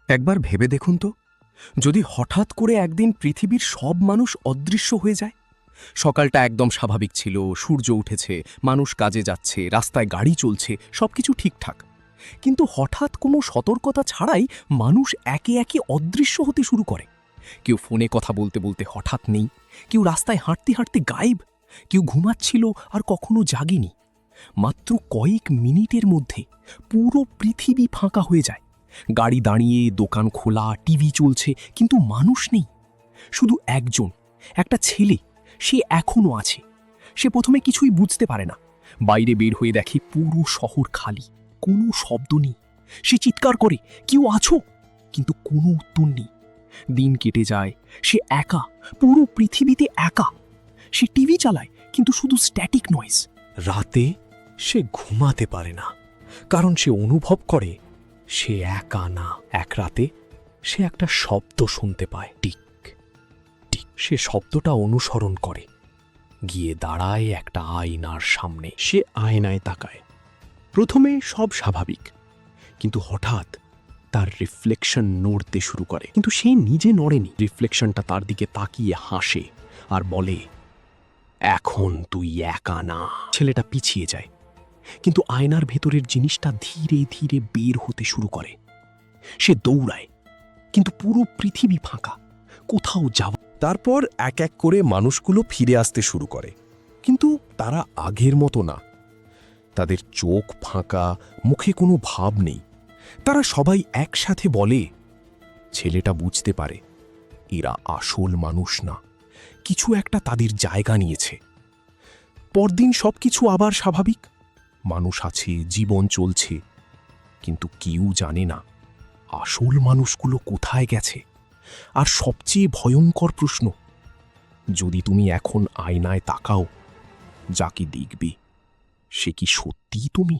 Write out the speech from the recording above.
একবার ভেবে দেখুন তো, যদি হঠাৎ করে একদিন পৃথিবীর সব মানুষ অদৃশ্য হয়ে যায়। সকালটা একদম স্বাভাবিক ছিল, সূর্য উঠেছে, মানুষ কাজে যাচ্ছে, রাস্তায় গাড়ি চলছে, সবকিছু ঠিকঠাক। কিন্তু হঠাৎ কোনো সতর্কতা ছাড়াই মানুষ একে একে অদৃশ্য হতে শুরু করে। কেউ ফোনে কথা বলতে বলতে হঠাৎ নেই, কেউ রাস্তায় হাঁটতে হাঁটতে গায়েব, কেউ ঘুমাচ্ছিল আর কখনো জাগেনি। মাত্র কয়েক মিনিটের মধ্যে পুরো পৃথিবী ফাঁকা হয়ে যায়। গাড়ি দাঁড়িয়ে, দোকান খোলা, টিভি চলছে, কিন্তু মানুষ নেই। শুধু একজন, একটা ছেলে, সে এখনো আছে। সে প্রথমে কিছুই বুঝতে পারে না। বাইরে বের হয়ে দেখে পুরো শহর খালি, কোনো শব্দ নেই। সে চিৎকার করে, কেউ আছো? কিন্তু কোনো উত্তর নেই। দিন কেটে যায়, সে একা, পুরো পৃথিবীতে একা। সে টিভি চালায়, কিন্তু শুধু স্ট্যাটিক নয়েজ। রাতে সে ঘুমাতে পারে না, কারণ সে অনুভব করে সে একা না। এক রাতে সে একটা শব্দ শুনতে পায়, টিক টিক। সে শব্দটা অনুসরণ করে, গিয়ে দাঁড়ায় একটা আয়নার সামনে। সে আয়নায় তাকায়। প্রথমে সব স্বাভাবিক, কিন্তু হঠাৎ তার রিফ্লেকশন নড়তে শুরু করে। কিন্তু সে নিজে নড়েনি, রিফ্লেকশনটা তার দিকে তাকিয়ে হাসে আর বলে, এখন তুই একা না। ছেলেটা পিছিয়ে যায়, কিন্তু আয়নার ভেতরের জিনিসটা ধীরে ধীরে বের হতে শুরু করে। সে দৌড়ায়, কিন্তু পুরো পৃথিবী ফাঁকা, কোথাও যাওয়া। তারপর এক এক করে মানুষগুলো ফিরে আসতে শুরু করে, কিন্তু তারা আগের মতো না। তাদের চোখ ফাঁকা, মুখে কোনো ভাব নেই। তারা সবাই একসাথে বলে, ছেলেটা বুঝতে পারে এরা আসল মানুষ না, কিছু একটা তাদের জায়গা নিয়েছে। পরদিন সবকিছু আবার স্বাভাবিক, মানুষ আছে, জীবন চলছে, কিন্তু কেউ জানে না আসল মানুষগুলো কোথায় গেছে। আর সবচেয়ে ভয়ঙ্কর প্রশ্ন, যদি তুমি এখন আয়নায় তাকাও, যাকে দেখবে সে কি সত্যিই তুমি?